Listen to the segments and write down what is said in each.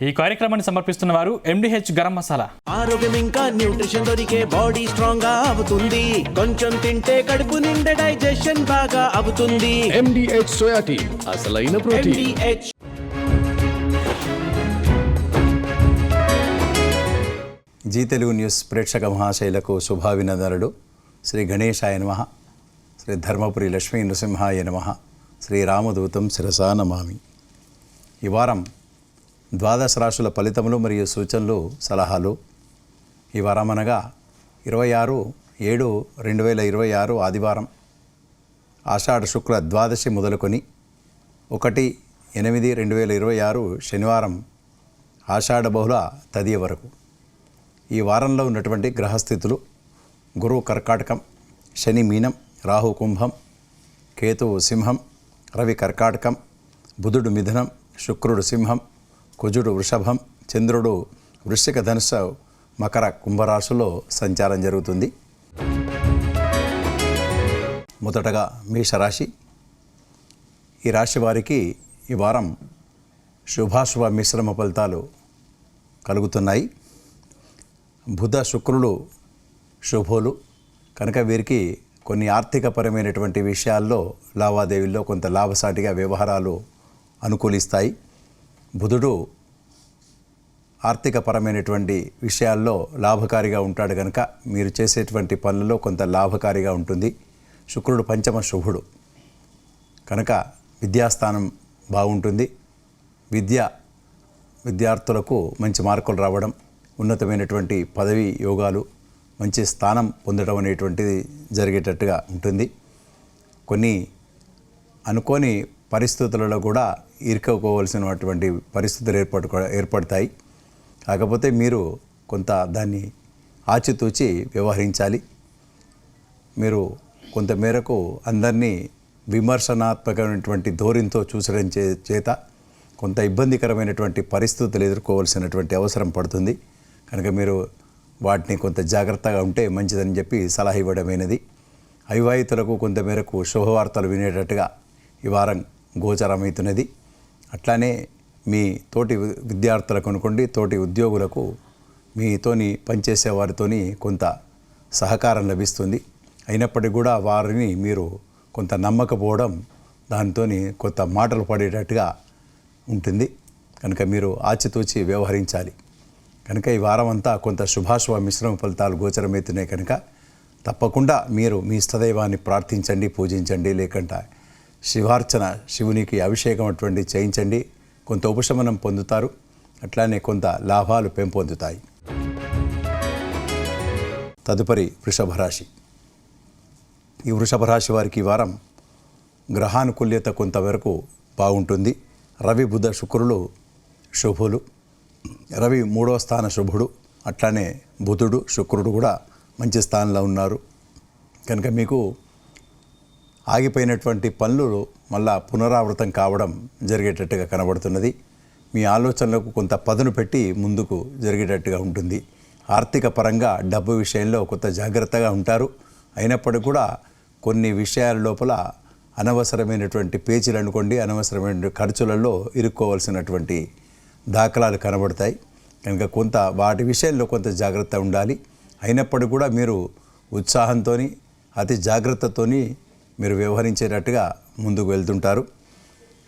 ఈ కార్యక్రమాన్ని సమర్పిస్తున్న వారు ఎండిహెచ్ గరం మసాలా. ఆరోగ్యం ఇంకా న్యూట్రిషన్ దొరికే బాడీ స్ట్రాంగ్ గా అవుతుంది. కొంచెం తింటే కడుపు నిండా డైజెషన్ బాగా అవుతుంది. ఎండిహెచ్ సోయా టీ, అసలైన protein. MDH. Zee Telugu news ప్రేక్షక మహాశైలకు శుభాభినందనలు. శ్రీ గణేశాయ నమః, శ్రీ ధర్మపురి లక్ష్మీ నృసింహాయ నమః, శ్రీ రామదూతం శిరసా నమామి. ఈ వారం ద్వాదశ రాశుల ఫలితములు మరియు సూచనలు, సలహాలు. ఈ వారం అనగా 26/7/2026 ఆదివారం, ఆషాఢ శుక్ల ద్వాదశి మొదలుకొని 1/8/2026 శనివారం ఆషాఢ బహుళ తదియ వరకు. ఈ వారంలో ఉన్నటువంటి గ్రహస్థితులు: గురువు కర్కాటకం, శని మీనం, రాహు కుంభం, కేతువు సింహం, రవి కర్కాటకం, బుధుడు మిథునం, శుక్రుడు సింహం, కుజుడు వృషభం, చంద్రుడు వృశ్చిక, ధనుస్సు, మకర, కుంభరాశుల్లో సంచారం జరుగుతుంది. మొదటగా మేషరాశి. ఈ రాశి వారికి ఈ వారం శుభాశుభ మిశ్రమ ఫలితాలు కలుగుతున్నాయి. బుధ శుక్రులు శుభోలు కనుక వీరికి కొన్ని ఆర్థికపరమైనటువంటి విషయాల్లో, లావాదేవీల్లో కొంత లాభసాటిగా వ్యవహారాలు అనుకూలిస్తాయి. బుధుడు ఆర్థికపరమైనటువంటి విషయాల్లో లాభకారిగా ఉంటాడు కనుక మీరు చేసేటువంటి పనులలో కొంత లాభకారిగా ఉంటుంది. శుక్రుడు పంచమ శుభుడు కనుక విద్యాస్థానం బాగుంటుంది. విద్యార్థులకు మంచి మార్కులు రావడం, ఉన్నతమైనటువంటి పదవి యోగాలు, మంచి స్థానం పొందడం అనేటువంటిది జరిగేటట్టుగా ఉంటుంది. కొన్ని అనుకోని పరిస్థితులలో కూడా ఇరుక్కోవలసినటువంటి పరిస్థితులు ఏర్పడతాయి. కాకపోతే మీరు కొంత దాన్ని ఆచితూచి వ్యవహరించాలి. మీరు కొంత మేరకు అందరినీ విమర్శనాత్మకమైనటువంటి ధోరణితో చూసడం చేత కొంత ఇబ్బందికరమైనటువంటి పరిస్థితులు ఎదుర్కోవాల్సినటువంటి అవసరం పడుతుంది. కనుక మీరు వాటిని కొంత జాగ్రత్తగా ఉంటే మంచిదని చెప్పి సలహా ఇవ్వడమైనది. అవివాహితులకు కొంతమేరకు శుభవార్తలు వినేటట్టుగా ఈ వారం గోచరమవుతున్నది. అట్లానే మీ తోటి విద్యార్థులకు అనుకోండి, తోటి ఉద్యోగులకు మీతోని పనిచేసే వారితోని కొంత సహకారం లభిస్తుంది. అయినప్పటికీ కూడా వారిని మీరు కొంత నమ్మకపోవడం, దానితో కొంత మాటలు పడేటట్టుగా ఉంటుంది. కనుక మీరు ఆచితూచి వ్యవహరించాలి. కనుక ఈ వారం అంతా కొంత శుభాశుభ మిశ్రమ ఫలితాలు గోచరమవుతున్నాయి. కనుక తప్పకుండా మీరు మీ ఇష్టదైవాన్ని ప్రార్థించండి, పూజించండి. లేకుండా శివార్చన, శివునికి అభిషేకం అటువంటి చేయించండి. కొంత ఉపశమనం పొందుతారు. అట్లానే కొంత లాభాలు పెంపొందుతాయి. తదుపరి వృషభ రాశి. ఈ వృషభ రాశి వారికి ఈ వారం గ్రహానుకూల్యత కొంతవరకు బాగుంటుంది. రవి, బుధ, శుక్రులు శుభులు. రవి 3వ స్థాన శుభుడు. అట్లానే బుధుడు, శుక్రుడు కూడా మంచి స్థానంలో ఉన్నారు. కనుక మీకు ఆగిపోయినటువంటి పనులు మళ్ళా పునరావృతం కావడం జరిగేటట్టుగా కనబడుతున్నది. మీ ఆలోచనలకు కొంత పదును పెట్టి ముందుకు జరిగేటట్టుగా ఉంటుంది. ఆర్థిక పరంగా డబ్బు విషయంలో కొంత జాగ్రత్తగా ఉంటారు. అయినప్పటికీ కూడా కొన్ని విషయాల లోపల అనవసరమైనటువంటి పేచీలు అనుకోండి, అనవసరమైన ఖర్చులలో ఇరుక్కోవాల్సినటువంటి దాఖలాలు కనబడతాయి. కనుక కొంత వాటి విషయంలో కొంత జాగ్రత్త ఉండాలి. అయినప్పటికీ కూడా మీరు ఉత్సాహంతో, అతి జాగ్రత్తతోని మీరు వ్యవహరించేటట్టుగా ముందుకు వెళ్తుంటారు.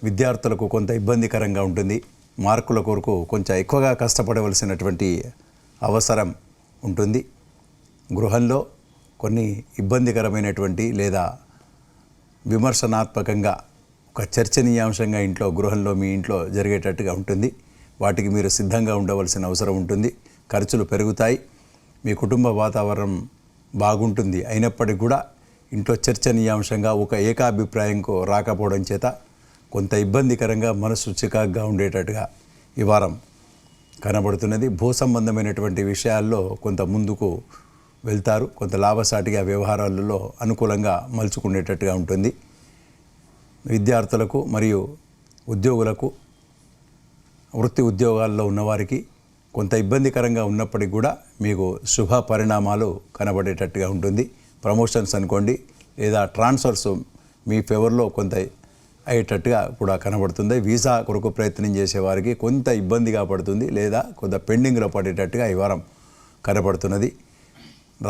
విద్యార్థులకు కొంత ఇబ్బందికరంగా ఉంటుంది. మార్కుల కొరకు కొంచెం ఎక్కువగా కష్టపడవలసినటువంటి అవసరం ఉంటుంది. గృహంలో కొన్ని ఇబ్బందికరమైనటువంటి లేదా విమర్శనాత్మకంగా ఒక చర్చనీయాంశంగా గృహంలో మీ ఇంట్లో జరిగేటట్టుగా ఉంటుంది. వాటికి మీరు సిద్ధంగా ఉండవలసిన అవసరం ఉంటుంది. ఖర్చులు పెరుగుతాయి. మీ కుటుంబ వాతావరణం బాగుంటుంది. అయినప్పటికీ కూడా ఇంట్లో చర్చనీయాంశంగా ఒక ఏకాభిప్రాయంకు రాకపోవడం చేత కొంత ఇబ్బందికరంగా, మనసు చికాకుగా ఉండేటట్టుగా ఈ వారం కనబడుతున్నది. భూ సంబంధమైనటువంటి విషయాల్లో కొంత ముందుకు వెళ్తారు. కొంత లాభసాటిగా వ్యవహారాలలో అనుకూలంగా మలుచుకునేటట్టుగా ఉంటుంది. విద్యార్థులకు మరియు ఉద్యోగులకు, వృత్తి ఉద్యోగాల్లో ఉన్నవారికి కొంత ఇబ్బందికరంగా ఉన్నప్పటికీ కూడా మీకు శుభ పరిణామాలు కనబడేటట్టుగా ఉంటుంది. ప్రమోషన్స్ అనుకోండి లేదా ట్రాన్స్ఫర్స్ మీ ఫేవర్లో కొంత అయ్యేటట్టుగా కూడా కనబడుతుంది. వీసా కొరకు ప్రయత్నం చేసేవారికి కొంత ఇబ్బందిగా పడుతుంది లేదా కొంత పెండింగ్లో పడేటట్టుగా ఈ వారం కనబడుతున్నది.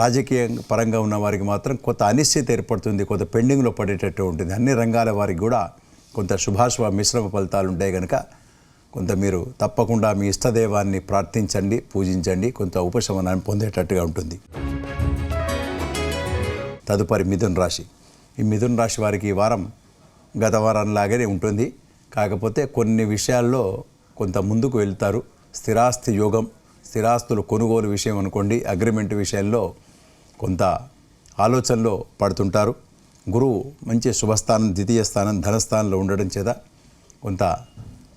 రాజకీయ పరంగా ఉన్న వారికి మాత్రం కొంత అనిశ్చిత ఏర్పడుతుంది, కొంత పెండింగ్లో పడేటట్టు ఉంటుంది. అన్ని రంగాల వారికి కూడా కొంత శుభాశుభ మిశ్రమ ఫలితాలు ఉంటాయి కనుక కొంత మీరు తప్పకుండా మీ ఇష్టదైవాన్ని ప్రార్థించండి, పూజించండి, కొంత ఉపశమనాన్ని పొందేటట్టుగా ఉంటుంది. తదుపరి మిథున రాశి. ఈ మిథున రాశి వారికి ఈ వారం గత వారంలాగానే ఉంటుంది. కాకపోతే కొన్ని విషయాల్లో కొంత ముందుకు వెళ్తారు. స్థిరాస్తి యోగం, స్థిరాస్తులు కొనుగోలు విషయం అనుకోండి, అగ్రిమెంట్ విషయంలో కొంత ఆలోచనలో పడుతుంటారు. గురువు మంచి శుభస్థానం, ద్వితీయ స్థానం, ధనస్థానంలో ఉండడం చేత కొంత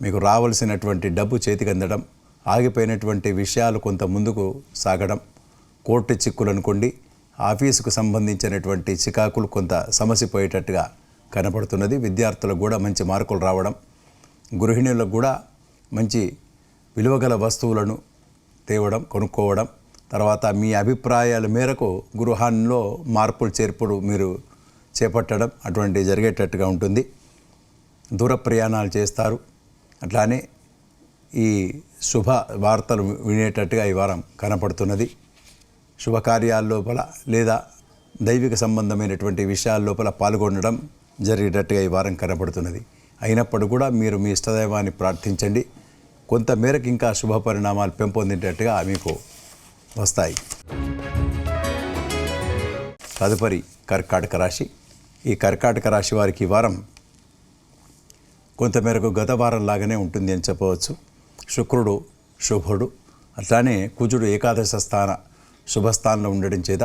మీకు రావాల్సినటువంటి డబ్బు చేతికి అందడం, ఆగిపోయినటువంటి విషయాలు కొంత ముందుకు సాగడం, కోర్టు చిక్కులు అనుకోండి, ఆఫీసుకు సంబంధించినటువంటి చికాకులు కొంత సమసిపోయేటట్టుగా కనపడుతున్నది. విద్యార్థులకు కూడా మంచి మార్కులు రావడం, గృహిణులకు కూడా మంచి విలువగల వస్తువులను తేవడం, కొనుక్కోవడం, తర్వాత మీ అభిప్రాయాల మేరకు గృహాల్లో మార్పులు చేర్పులు మీరు చేపట్టడం అటువంటివి జరిగేటట్టుగా ఉంటుంది. దూర ప్రయాణాలు చేస్తారు. అట్లానే ఈ శుభ వార్తలు వినేటట్టుగా ఈ వారం కనపడుతున్నది. శుభకార్యాల లోపల లేదా దైవిక సంబంధమైనటువంటి విషయాల లోపల పాల్గొనడం జరిగేటట్టుగా ఈ వారం కనపడుతున్నది. అయినప్పుడు కూడా మీరు మీ ఇష్టదైవాన్ని ప్రార్థించండి. కొంత మేరకు ఇంకా శుభ పరిణామాలు పెంపొందేటట్టుగా మీకు వస్తాయి. తదుపరి కర్కాటక రాశి. ఈ కర్కాటక రాశి వారికి ఈ వారం కొంతమేరకు గత వారం లాగానే ఉంటుంది అని చెప్పవచ్చు. శుక్రుడు శుభుడు, అట్లానే కుజుడు ఏకాదశ స్థాన శుభస్థానంలో ఉండడం చేత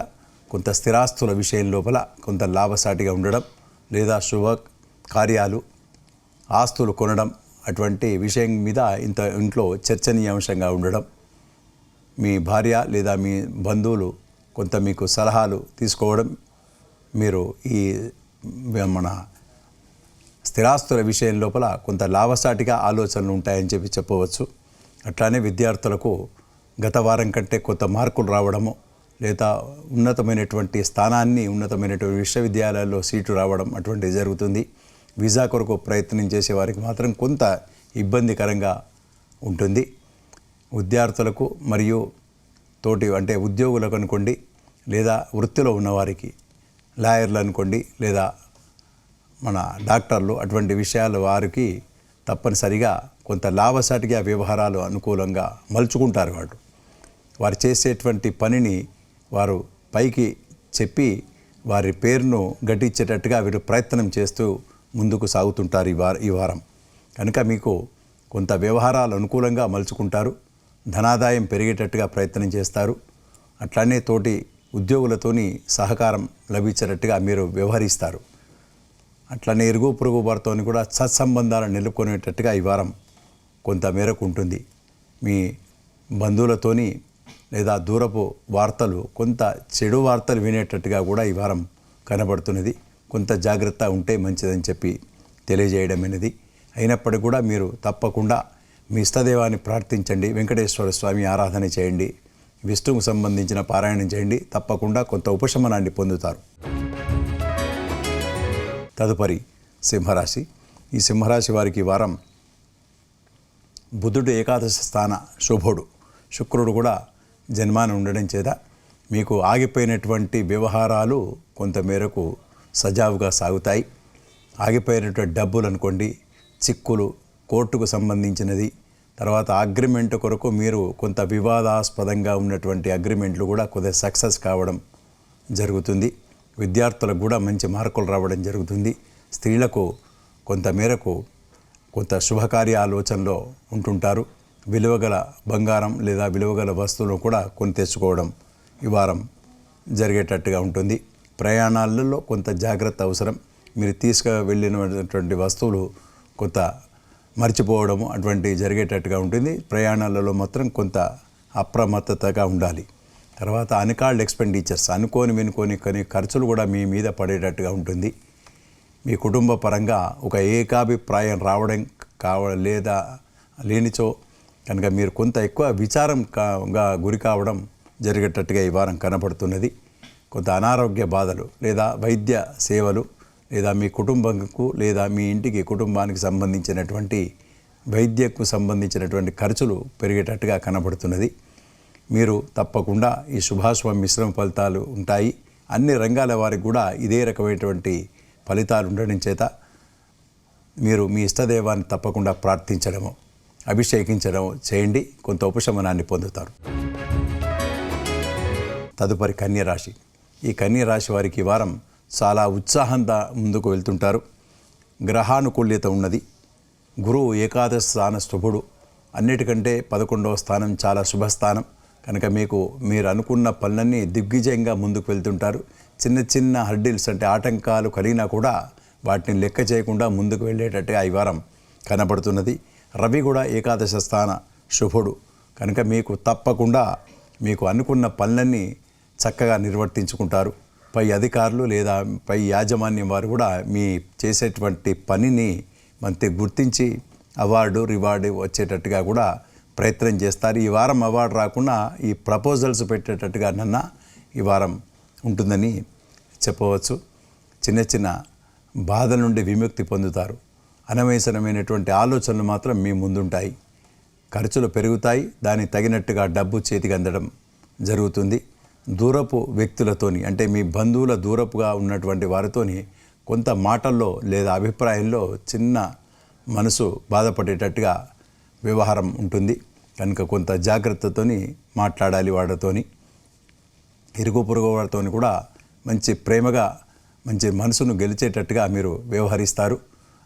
కొంత స్థిరాస్తుల విషయం లోపల కొంత లాభసాటిగా ఉండడం లేదా శుభ కార్యాలు, ఆస్తులు కొనడం అటువంటి విషయం మీద ఇంట్లో చర్చనీయాంశంగా ఉండడం, మీ భార్య లేదా మీ బంధువులు కొంత మీకు సలహాలు తీసుకోవడం, మీరు ఈ మన స్థిరాస్తుల విషయం లోపల కొంత లాభసాటిగా ఆలోచనలు ఉంటాయని చెప్పవచ్చు. అట్లానే విద్యార్థులకు గత వారం కంటే కొంత మార్కులు రావడము లేదా ఉన్నతమైనటువంటి స్థానాన్ని, ఉన్నతమైనటువంటి విశ్వవిద్యాలయాల్లో సీటు రావడం అటువంటిది జరుగుతుంది. వీసా కొరకు ప్రయత్నం చేసే వారికి మాత్రం కొంత ఇబ్బందికరంగా ఉంటుంది. విద్యార్థులకు మరియు తోటి అంటే ఉద్యోగులకు అనుకోండి, లేదా వృత్తిలో ఉన్నవారికి, లాయర్లు అనుకోండి, లేదా మన డాక్టర్లు, అటువంటి విషయాల వారికి తప్పనిసరిగా కొంత లాభసాటిగా వ్యవహారాలు అనుకూలంగా మలుచుకుంటారు. వారు చేసేటువంటి పనిని వారు పైకి చెప్పి వారి పేరును గట్టించేటట్టుగా వీరు ప్రయత్నం చేస్తూ ముందుకు సాగుతుంటారు ఈ వారం. కనుక మీకు కొంత వ్యవహారాలు అనుకూలంగా మలుచుకుంటారు. ధనాదాయం పెరిగేటట్టుగా ప్రయత్నం చేస్తారు. అట్లానే తోటి ఉద్యోగులతోని సహకారం లభించేటట్టుగా మీరు వ్యవహరిస్తారు. అట్లనే ఇరుగు పొరుగు వారితో కూడా సత్సంబంధాలను నిలుపుకునేటట్టుగా ఈ వారం కొంత మేరకు ఉంటుంది. మీ బంధువులతోని లేదా దూరపు వార్తలు, కొంత చెడు వార్తలు వినేటట్టుగా కూడా ఈ వారం కనబడుతున్నది. కొంత జాగ్రత్త ఉంటే మంచిదని చెప్పి తెలియజేయడమైనది. అయినప్పటికీ కూడా మీరు తప్పకుండా మీ ఇష్టదైవాన్ని ప్రార్థించండి. వెంకటేశ్వర స్వామి ఆరాధన చేయండి, విష్ణువుకు సంబంధించిన పారాయణం చేయండి. తప్పకుండా కొంత ఉపశమనాన్ని పొందుతారు. తదుపరి సింహరాశి. ఈ సింహరాశి వారికి వారం బుధుడు ఏకాదశ స్థాన శుభుడు, శుక్రుడు కూడా జన్మాన ఉండడం చేత మీకు ఆగిపోయినటువంటి వ్యవహారాలు కొంత మేరకు సజావుగా సాగుతాయి. ఆగిపోయినటువంటి డబ్బులు అనుకోండి, చిక్కులు, కోర్టుకు సంబంధించినది, తర్వాత అగ్రిమెంట్ కొరకు మీరు కొంత వివాదాస్పదంగా ఉన్నటువంటి అగ్రిమెంట్లు కూడా కొద్దిగా సక్సెస్ కావడం జరుగుతుంది. విద్యార్థులకు కూడా మంచి మార్కులు రావడం జరుగుతుంది. స్త్రీలకు కొంత మేరకు కొంత శుభకార్య ఆలోచనలో ఉంటుంటారు. విలువగల బంగారం లేదా విలువగల వస్తువులు కూడా కొని తెచ్చుకోవడం ఈ వారం జరిగేటట్టుగా ఉంటుంది. ప్రయాణాలలో కొంత జాగ్రత్త అవసరం. మీరు తీసుకువెళ్ళినటువంటి వస్తువులు కొంత మర్చిపోవడము అటువంటి జరిగేటట్టుగా ఉంటుంది. ప్రయాణాలలో మాత్రం కొంత అప్రమత్తతగా ఉండాలి. తర్వాత అన్కాల్డ్ ఎక్స్పెండిచర్స్, వినుకోని కొన్ని ఖర్చులు కూడా మీ మీద పడేటట్టుగా ఉంటుంది. మీ కుటుంబ పరంగా ఒక ఏకాభిప్రాయం రావడం లేదా లేనిచో కనుక మీరు కొంత ఎక్కువ విచారంగా గురి కావడం జరిగేటట్టుగా ఈ వారం కనపడుతున్నది. కొంత అనారోగ్య బాధలు లేదా వైద్య సేవలు లేదా మీ కుటుంబంకు లేదా మీ ఇంటికి కుటుంబానికి సంబంధించినటువంటి వైద్యకు సంబంధించినటువంటి ఖర్చులు పెరిగేటట్టుగా కనబడుతున్నది. మీరు తప్పకుండా ఈ శుభాశుభ మిశ్రమ ఫలితాలు ఉంటాయి. అన్ని రంగాల వారికి కూడా ఇదే రకమైనటువంటి ఫలితాలు ఉండడం చేత మీరు మీ ఇష్టదైవాన్ని తప్పకుండా ప్రార్థించడము, అభిషేకించడం చేయండి, కొంత ఉపశమనాన్ని పొందుతారు. తదుపరి కన్యరాశి. ఈ కన్యరాశి వారికి ఈ వారం చాలా ఉత్సాహంగా ముందుకు వెళ్తుంటారు. గ్రహానుకూల్యత ఉన్నది. గురువు ఏకాదశ స్థాన శుభుడు, అన్నిటికంటే 11వ స్థానం చాలా శుభస్థానం కనుక మీరు అనుకున్న పనులన్నీ దిగ్విజయంగా ముందుకు వెళ్తుంటారు. చిన్న చిన్న హర్డిల్స్ అంటే ఆటంకాలు కలిగినా కూడా వాటిని లెక్క చేయకుండా ముందుకు వెళ్ళేటట్టుగా ఈ వారం కనబడుతున్నది. రవి కూడా ఏకాదశ స్థాన శుభుడు కనుక మీకు తప్పకుండా మీకు అనుకున్న పనులన్నీ చక్కగా నిర్వర్తించుకుంటారు. పై అధికారులు లేదా పై యాజమాన్యం వారు కూడా మీ చేసేటువంటి పనిని మంచి గుర్తించి అవార్డు రివార్డు వచ్చేటట్టుగా కూడా ప్రయత్నం చేస్తారు. ఈ వారం అవార్డు రాకుండా ఈ ప్రపోజల్స్ పెట్టేటట్టుగా ఈ వారం ఉంటుందని చెప్పవచ్చు. చిన్న చిన్న బాధ నుండి విముక్తి పొందుతారు. అనవసరమైనటువంటి ఆలోచనలు మాత్రం మీ ముందుంటాయి. ఖర్చులు పెరుగుతాయి. దానికి తగినట్టుగా డబ్బు చేతికి అందడం జరుగుతుంది. దూరపు వ్యక్తులతోని అంటే మీ బంధువుల దూరపుగా ఉన్నటువంటి వారితోని కొంత మాటల్లో లేదా అభిప్రాయంలో చిన్న మనసు బాధపడేటట్టుగా వ్యవహారం ఉంటుంది కనుక కొంత జాగ్రత్తతోని మాట్లాడాలి. వాడితోని ఇరుగు పొరుగు వారితో కూడా మంచి ప్రేమగా మంచి మనసును గెలిచేటట్టుగా మీరు వ్యవహరిస్తారు.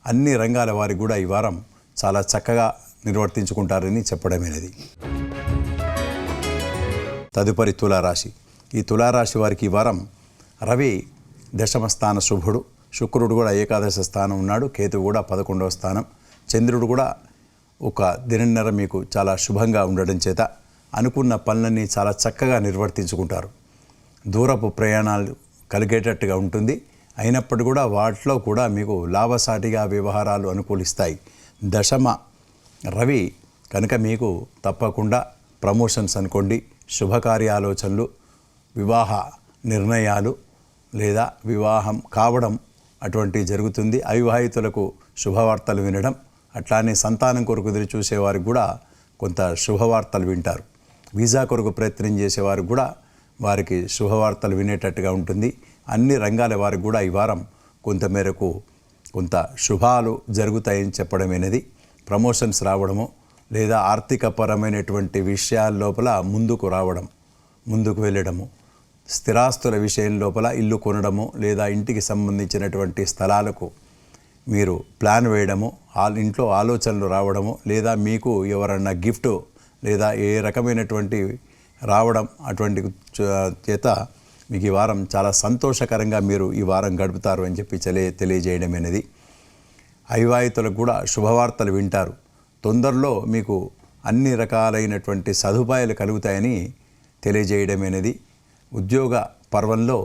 అన్ని రంగాల వారికి కూడా ఈ వారం చాలా చక్కగా నిర్వర్తించుకుంటారని చెప్పడమేనది. తదుపరి తులారాశి. ఈ తులారాశి వారికి ఈ వారం రవి దశమ స్థాన శుభుడు, శుక్రుడు కూడా ఏకాదశ స్థానం ఉన్నాడు, కేతువు కూడా 11వ స్థానం, చంద్రుడు కూడా ఒక దినన్నర మీకు చాలా శుభంగా ఉండడం చేత అనుకున్న పనులన్నీ చాలా చక్కగా నిర్వర్తించుకుంటారు. దూరపు ప్రయాణాలు కలిగేటట్టుగా ఉంటుంది. అయినప్పటికీ కూడా వాటిలో కూడా మీకు లాభసాటిగా వ్యవహారాలు అనుకూలిస్తాయి. దశమ రవి కనుక మీకు తప్పకుండా ప్రమోషన్స్ అనుకోండి, శుభకార్యాలోచనలు, వివాహ నిర్ణయాలు లేదా వివాహం కావడం అటువంటివి జరుగుతుంది. అవివాహితులకు శుభవార్తలు వినడం, అట్లానే సంతానం కొరకు ఎదురు చూసేవారికి కూడా కొంత శుభవార్తలు వింటారు. వీసా కొరకు ప్రయత్నం చేసేవారికి కూడా వారికి శుభవార్తలు వినేటట్టుగా ఉంటుంది. అన్ని రంగాల వారికి కూడా ఈ వారం కొంతమేరకు కొంత శుభాలు జరుగుతాయని చెప్పడమేనది. ప్రమోషన్స్ రావడము లేదా ఆర్థికపరమైనటువంటి విషయాల లోపల ముందుకు రావడం, ముందుకు వెళ్ళడము, స్థిరాస్తుల విషయం లోపల ఇల్లు కొనడము లేదా ఇంటికి సంబంధించినటువంటి స్థలాలకు మీరు ప్లాన్ వేయడము, ఇంట్లో ఆలోచనలు రావడము లేదా మీకు ఎవరన్నా గిఫ్ట్ లేదా ఏ రకమైనటువంటి రావడం అటువంటి చేత మీకు ఈ వారం చాలా సంతోషకరంగా మీరు ఈ వారం గడుపుతారు అని చెప్పి తెలియజేయడమేనది. అవివాహితులకు కూడా శుభవార్తలు వింటారు. తొందరలో మీకు అన్ని రకాలైనటువంటి సదుపాయాలు కలుగుతాయని తెలియజేయడమేనది. ఉద్యోగ పర్వంలో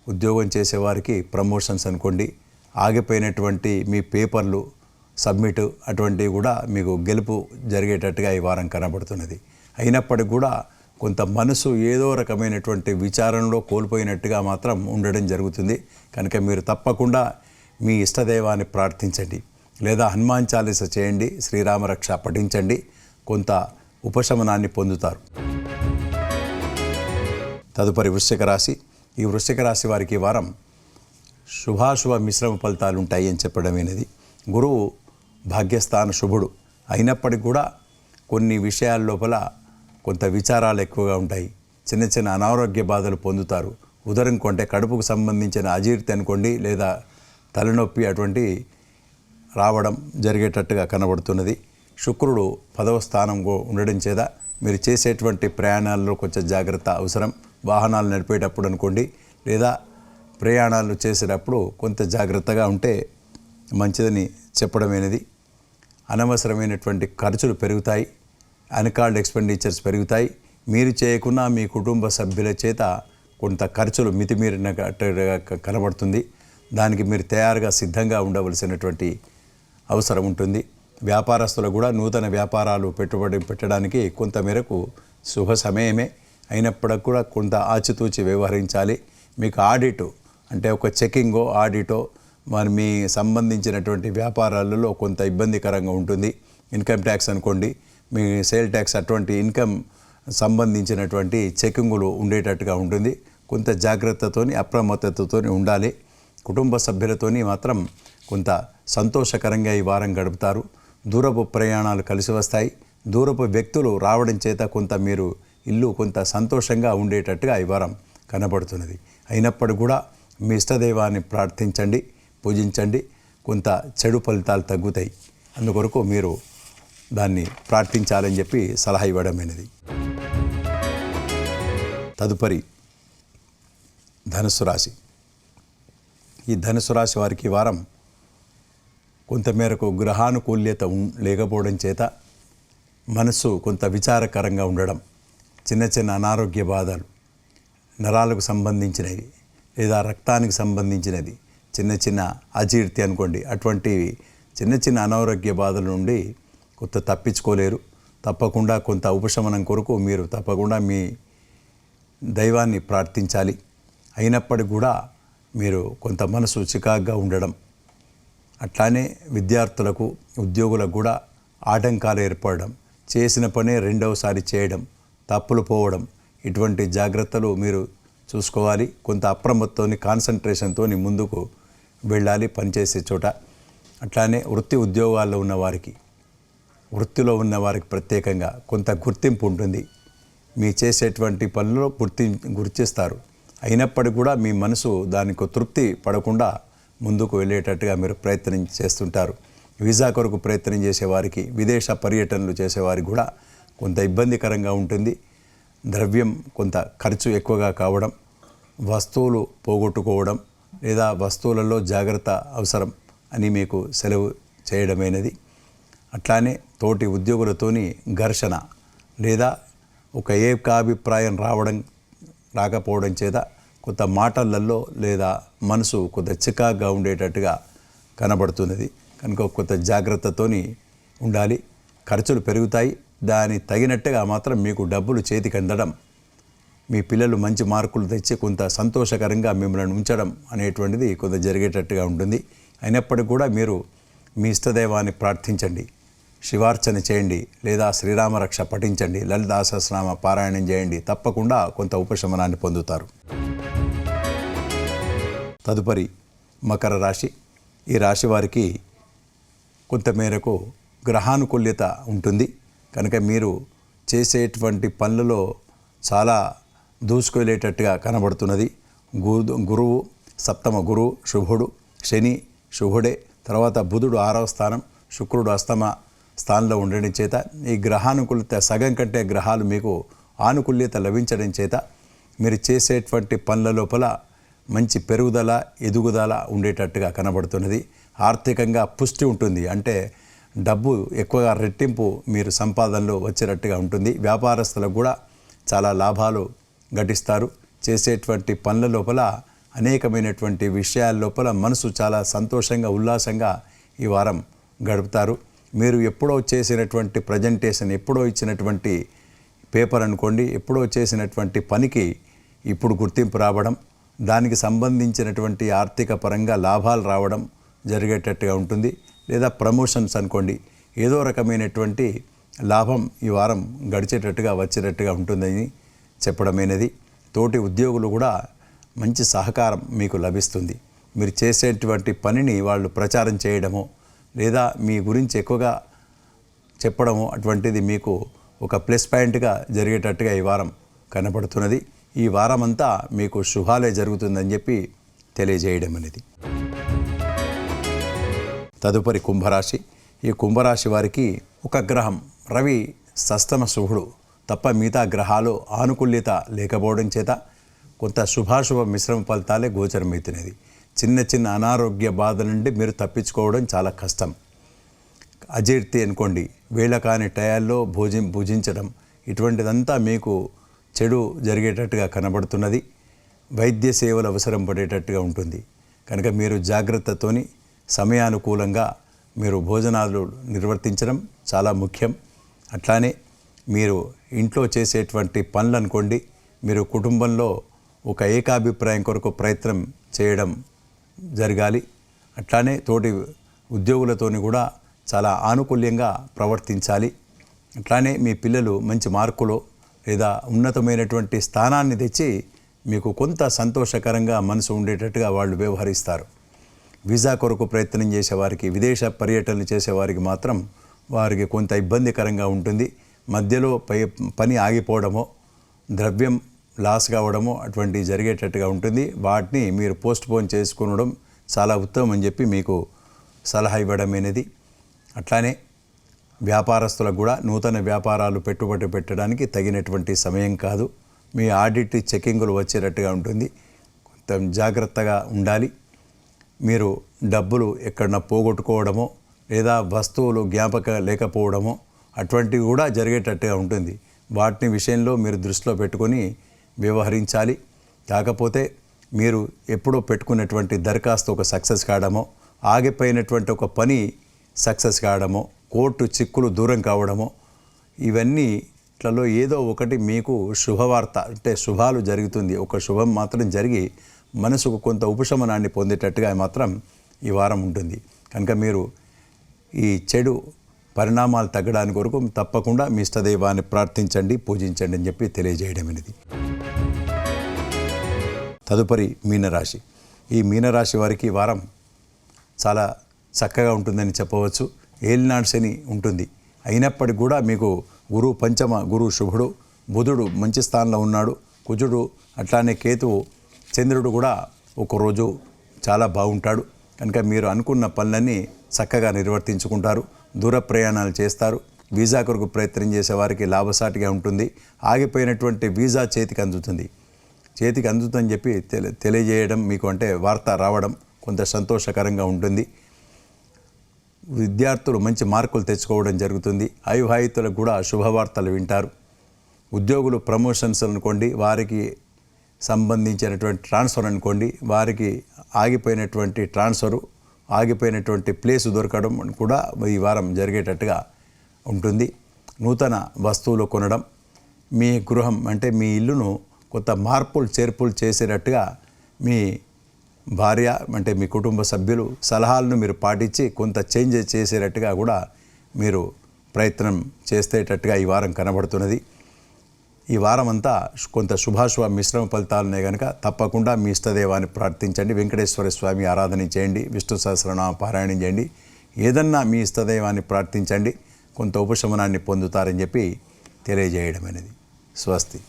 ఉద్యోగం చేసేవారికి ప్రమోషన్స్ అనుకోండి, ఆగిపోయినటువంటి మీ పేపర్లు సబ్మిట్ అటువంటివి కూడా మీకు గెలుపు జరిగేటట్టుగా ఈ వారం కనబడుతున్నది. అయినప్పటికీ కూడా కొంత మనసు ఏదో రకమైనటువంటి విచారణలో కోల్పోయినట్టుగా మాత్రం ఉండడం జరుగుతుంది. కనుక మీరు తప్పకుండా మీ ఇష్టదైవాన్ని ప్రార్థించండి లేదా హనుమాన్ చాలీస చేయండి, శ్రీరామరక్ష పఠించండి, కొంత ఉపశమనాన్ని పొందుతారు. తదుపరి వృశ్చిక రాశి. ఈ వృశ్చిక రాశి వారికి ఈ వారం శుభాశుభ మిశ్రమ ఫలితాలు ఉంటాయి అని చెప్పడమేనది. గురువు భాగ్యస్థాన శుభుడు అయినప్పటికీ కూడా కొన్ని విషయాల లోపల కొంత విచారాలు ఎక్కువగా ఉంటాయి. చిన్న చిన్న అనారోగ్య బాధలు పొందుతారు. ఉదరం కొంటే కడుపుకు సంబంధించిన అజీర్తి అనుకోండి లేదా తలనొప్పి అటువంటి రావడం జరిగేటట్టుగా కనబడుతున్నది. శుక్రుడు 10వ స్థానం ఉండడం చేత మీరు చేసేటువంటి ప్రయాణాల్లో కొంచెం జాగ్రత్త అవసరం. వాహనాలు నడిపేటప్పుడు అనుకోండి లేదా ప్రయాణాలు చేసేటప్పుడు కొంత జాగ్రత్తగా ఉంటే మంచిదని చెప్పడమేనది. అనవసరమైనటువంటి ఖర్చులు పెరుగుతాయి, అన్కాల్డ్ ఎక్స్పెండిచర్స్ పెరుగుతాయి. మీరు చేయకున్నా మీ కుటుంబ సభ్యుల చేత కొంత ఖర్చులు మితిమీరినట్టుగా కనబడుతుంది. దానికి మీరు తయారుగా సిద్ధంగా ఉండవలసినటువంటి అవసరం ఉంటుంది. వ్యాపారస్తులు కూడా నూతన వ్యాపారాలు పెట్టుబడి పెట్టడానికి కొంత మేరకు శుభ సమయమే. అయినప్పటికీ కూడా కొంత ఆచితూచి వ్యవహరించాలి. మీకు ఆడిట్ అంటే ఒక చెకింగో ఆడిటో మరి మీ సంబంధించినటువంటి వ్యాపారాలలో కొంత ఇబ్బందికరంగా ఉంటుంది. ఇన్కమ్ ట్యాక్స్ అనుకోండి, మీ సేల్ ట్యాక్స్ అటువంటి ఇన్కమ్ సంబంధించినటువంటి చెకింగులు ఉండేటట్టుగా ఉంటుంది. కొంత జాగ్రత్తతోని అప్రమత్తతతోని ఉండాలి. కుటుంబ సభ్యులతోని మాత్రం కొంత సంతోషకరంగా ఈ వారం గడుపుతారు. దూరపు ప్రయాణాలు కలిసి వస్తాయి. దూరపు వ్యక్తులు రావడం చేత కొంత మీరు ఇల్లు కొంత సంతోషంగా ఉండేటట్టుగా ఈ వారం కనబడుతున్నది. అయినప్పటికీ కూడా మీ ఇష్టదైవాన్ని ప్రార్థించండి, పూజించండి. కొంత చెడు ఫలితాలు తగ్గుతాయి. అందుకొరకు మీరు దాన్ని ప్రార్థించాలని చెప్పి సలహా ఇవ్వడమైనది. తదుపరి ధనుస్సు రాశి. ఈ ధనుస్సు రాశి వారికి వారం కొంతమేరకు గ్రహానుకూల్యత లేకపోవడం చేత మనసు కొంత విచారకరంగా ఉండడం, చిన్న చిన్న అనారోగ్య బాధలు, నరాలకు సంబంధించినవి లేదా రక్తానికి సంబంధించినది, చిన్న చిన్న అజీర్తి అనుకోండి, అటువంటివి చిన్న చిన్న అనారోగ్య బాధల నుండి కొంత తప్పించుకోలేరు. తప్పకుండా కొంత ఉపశమనం కొరకు మీరు తప్పకుండా మీ దైవాన్ని ప్రార్థించాలి. అయినప్పటికీ కూడా మీరు కొంత మనసు చికాగ్గా ఉండడం, అట్లానే విద్యార్థులకు ఉద్యోగులకు కూడా ఆటంకాలు ఏర్పడడం, చేసిన పనే రెండవసారి చేయడం, తప్పులు పోవడం, ఇటువంటి జాగ్రత్తలు మీరు చూసుకోవాలి. కొంత అప్రమత్తతోని కాన్సన్ట్రేషన్తో ముందుకు వెళ్ళాలి పనిచేసే చోట. అట్లానే ఉద్యోగాల్లో వృత్తిలో ఉన్న వారికి ప్రత్యేకంగా కొంత గుర్తింపు ఉంటుంది. మీ చేసేటువంటి పనుల్లో గుర్తిస్తారు. అయినప్పటికీ కూడా మీ మనసు దానికి తృప్తి పడకుండా ముందుకు వెళ్ళేటట్టుగా మీరు ప్రయత్నం చేస్తుంటారు. వీసా కొరకు ప్రయత్నం చేసేవారికి, విదేశ పర్యటనలు చేసేవారికి కూడా కొంత ఇబ్బందికరంగా ఉంటుంది. ద్రవ్యం కొంత ఖర్చు ఎక్కువగా కావడం, వస్తువులు పోగొట్టుకోవడం లేదా వస్తువులలో జాగ్రత్త అవసరం అని మీకు సెలవు చేయడమైనది. అట్లానే తోటి ఉద్యోగులతోని ఘర్షణ లేదా ఒక ఏకాభిప్రాయం రాకపోవడం చేత కొంత మాటలలో లేదా మనసు కొంత చికాగ్గా ఉండేటట్టుగా కనబడుతున్నది. కనుక కొంత జాగ్రత్తతోని ఉండాలి. ఖర్చులు పెరుగుతాయి. దాని తగినట్టుగా మాత్రం మీకు డబ్బులు చేతికి అందడం, మీ పిల్లలు మంచి మార్కులు తెచ్చి కొంత సంతోషకరంగా మిమ్మల్ని ఉంచడం అనేటువంటిది కొంత జరిగేటట్టుగా ఉంటుంది. అయినప్పటికీ కూడా మీరు మీ ఇష్టదైవాన్ని ప్రార్థించండి, శివార్చన చేయండి లేదా శ్రీరామరక్ష పఠించండి, లలితా సహస్రనామ పారాయణం చేయండి. తప్పకుండా కొంత ఉపశమనాన్ని పొందుతారు. తదుపరి మకర రాశి. ఈ రాశి వారికి కొంతమేరకు గ్రహానుకూల్యత ఉంటుంది. కనుక మీరు చేసేటువంటి పనులలో చాలా దూసుకెళ్ళేటట్టుగా కనబడుతున్నది. గురువు, సప్తమ గురువు శుభుడు, శని శుభుడే, తర్వాత బుధుడు 6వ స్థానం, శుక్రుడు అష్టమ స్థానంలో ఉండడం చేత ఈ గ్రహానుకూలత సగం కంటే గ్రహాలు మీకు ఆనుకూల్యత లభించడం చేత మీరు చేసేటువంటి పనుల లోపల మంచి పెరుగుదల, ఎదుగుదల ఉండేటట్టుగా కనబడుతున్నది. ఆర్థికంగా పుష్టి ఉంటుంది. అంటే డబ్బు ఎక్కువగా రెట్టింపు మీరు సంపాదనలో వచ్చేటట్టుగా ఉంటుంది. వ్యాపారస్తులకు కూడా చాలా లాభాలు గటిస్తారు. చేసేటువంటి పనుల లోపల అనేకమైనటువంటి విషయాల లోపల మనసు చాలా సంతోషంగా, ఉల్లాసంగా ఈ వారం గడుపుతారు. మీరు ఎప్పుడో చేసినటువంటి ప్రజెంటేషన్, ఎప్పుడో ఇచ్చినటువంటి పేపర్ అనుకోండి, ఎప్పుడో చేసినటువంటి పనికి ఇప్పుడు గుర్తింపు రావడం, దానికి సంబంధించినటువంటి ఆర్థిక పరంగా లాభాలు రావడం జరిగేటట్టుగా ఉంటుంది. లేదా ప్రమోషన్స్ అనుకోండి, ఏదో రకమైనటువంటి లాభం ఈ వారం గడిచేటట్టుగా వచ్చేటట్టుగా ఉంటుందని చెప్పడమైనది. తోటి ఉద్యోగులు కూడా మంచి సహకారం మీకు లభిస్తుంది. మీరు చేసేటువంటి పనిని వాళ్ళు ప్రచారం చేయడము లేదా మీ గురించి ఎక్కువగా చెప్పడము అటువంటిది మీకు ఒక ప్లస్ పాయింట్గా జరిగేటట్టుగా ఈ వారం కనపడుతున్నది. ఈ వారం అంతా మీకు శుభాలే జరుగుతుందని చెప్పి తెలియజేయడం అనేది. తదుపరి కుంభరాశి. ఈ కుంభరాశి వారికి ఒక గ్రహం రవి షష్టమ శుభుడు తప్ప మిగతా గ్రహాలు ఆనుకూల్యత లేకపోవడం చేత కొంత శుభాశుభ మిశ్రమ ఫలితాలే గోచరమవుతున్నది. చిన్న చిన్న అనారోగ్య బాధల నుండి మీరు తప్పించుకోవడం చాలా కష్టం. అజీర్తి అనుకోండి, వేళ కాని టయాల్లో భుజించడం, ఇటువంటిదంతా మీకు చెడు జరిగేటట్టుగా కనబడుతున్నది. వైద్య సేవలు అవసరం పడేటట్టుగా ఉంటుంది. కనుక మీరు జాగ్రత్తతోని సమయానుకూలంగా మీరు భోజనాలు నిర్వర్తించడం చాలా ముఖ్యం. అట్లానే మీరు ఇంట్లో చేసేటువంటి పనులు అనుకోండి, మీరు కుటుంబంలో ఒక ఏకాభిప్రాయం కొరకు ప్రయత్నం చేయడం జరగాలి. అట్లానే తోటి ఉద్యోగులతోని కూడా చాలా ఆనుకూల్యంగా ప్రవర్తించాలి. అట్లానే మీ పిల్లలు మంచి మార్కులో లేదా ఉన్నతమైనటువంటి స్థానాన్ని తెచ్చి మీకు కొంత సంతోషకరంగా మనసు ఉండేటట్టుగా వాళ్ళు వ్యవహరిస్తారు. వీసా కొరకు ప్రయత్నం చేసేవారికి, విదేశ పర్యటనలు చేసేవారికి మాత్రం వారికి కొంత ఇబ్బందికరంగా ఉంటుంది. మధ్యలో పని ఆగిపోవడమో, ద్రవ్యం లాస్ కావడమో అటువంటివి జరిగేటట్టుగా ఉంటుంది. వాటిని మీరు పోస్ట్పోన్ చేసుకునడం చాలా ఉత్తమం అని చెప్పి మీకు సలహా ఇవ్వడం అనేది. అట్లానే వ్యాపారస్తులకు కూడా నూతన వ్యాపారాలు పెట్టుబడి పెట్టడానికి తగినటువంటి సమయం కాదు. మీ ఆడిట్ చెకింగులు వచ్చేటట్టుగా ఉంటుంది. కొంత జాగ్రత్తగా ఉండాలి. మీరు డబ్బులు ఎక్కడన్నా పోగొట్టుకోవడమో లేదా వస్తువులు జ్ఞాపక లేకపోవడమో అటువంటివి కూడా జరిగేటట్టుగా ఉంటుంది. వాటిని విషయంలో మీరు దృష్టిలో పెట్టుకొని వ్యవహరించాలి. కాకపోతే మీరు ఎప్పుడో పెట్టుకున్నటువంటి దరఖాస్తు ఒక సక్సెస్ కావడమో, ఆగిపోయినటువంటి ఒక పని సక్సెస్ కావడమో, కోర్టు చిక్కులు దూరం కావడమో, ఇవన్నీట్లలో ఏదో ఒకటి మీకు శుభవార్త అంటే శుభాలు జరుగుతుంది. ఒక శుభం మాత్రం జరిగి మనసుకు కొంత ఉపశమనాన్ని పొందేటట్టుగా మాత్రం ఈ వారం ఉంటుంది. కనుక మీరు ఈ చెడు పరిణామాలు తగ్గడానికి కొరకు తప్పకుండా మీ ఇష్టదైవాన్ని ప్రార్థించండి, పూజించండి అని చెప్పి తెలియజేయడం అనేది. తదుపరి మీనరాశి. ఈ మీనరాశి వారికి వారం చాలా చక్కగా ఉంటుందని చెప్పవచ్చు. ఏలినాడు శని ఉంటుంది. అయినప్పటికీ కూడా మీకు పంచమ గురు శుభుడు, బుధుడు మంచి స్థానంలో ఉన్నాడు, కుజుడు అట్లానే కేతువు, చంద్రుడు కూడా ఒకరోజు చాలా బాగుంటాడు. కనుక మీరు అనుకున్న పనులన్నీ చక్కగా నిర్వర్తించుకుంటారు. దూర ప్రయాణాలు చేస్తారు. వీసా కొరకు ప్రయత్నం చేసే వారికి లాభసాటిగా ఉంటుంది. ఆగిపోయినటువంటి వీసా చేతికి అందుతుందని చెప్పి తెలియజేయడం మీకు అంటే వార్త రావడం కొంత సంతోషకరంగా ఉంటుంది. విద్యార్థులు మంచి మార్కులు తెచ్చుకోవడం జరుగుతుంది. అవివాహితులకు కూడా శుభవార్తలు వింటారు. ఉద్యోగులు ప్రమోషన్స్ అనుకోండి, వారికి సంబంధించినటువంటి ట్రాన్స్ఫర్ అనుకోండి, వారికి ఆగిపోయినటువంటి ప్లేసు దొరకడం కూడా ఈ వారం జరిగేటట్టుగా ఉంటుంది. నూతన వస్తువులు కొనడం, మీ గృహం అంటే మీ ఇల్లును కొంత మార్పులు చేర్పులు చేసేటట్టుగా మీ భార్య అంటే మీ కుటుంబ సభ్యులు సలహాలను మీరు పాటించి కొంత చేంజ్ చేసేటట్టుగా కూడా మీరు ప్రయత్నం చేసేటట్టుగా ఈ వారం కనబడుతున్నది. ఈ వారం అంతా కొంత శుభాశుభ మిశ్రమ ఫలితాలున్నాయి కనుక తప్పకుండా మీ ఇష్టదైవాన్ని ప్రార్థించండి. వెంకటేశ్వర స్వామి ఆరాధన చేయండి, విష్ణు సహస్రనామ పారాయణం చేయండి. ఏదన్నా మీ ఇష్టదైవాన్ని ప్రార్థించండి, కొంత ఉపశమనాన్ని పొందుతారని చెప్పి తెలియజేయడం అనేది. స్వస్తి.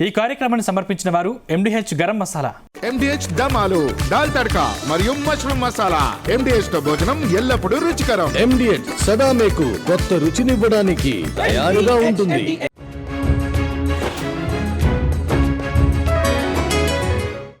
ఈ కార్యక్రమాన్ని సమర్పించిన వారు ఎండిహెచ్ గరం మసాలా, ఎండిహెచ్ దమాలు, దాల్ తడకా మరియు మష్రూమ్ మసాలా. ఎండిహెచ్ తో భోజనం ఎల్లప్పుడూ రుచికరం. MDH సదా మీకు కొత్త రుచినివ్వడానికి తయారుగా ఉంటుంది.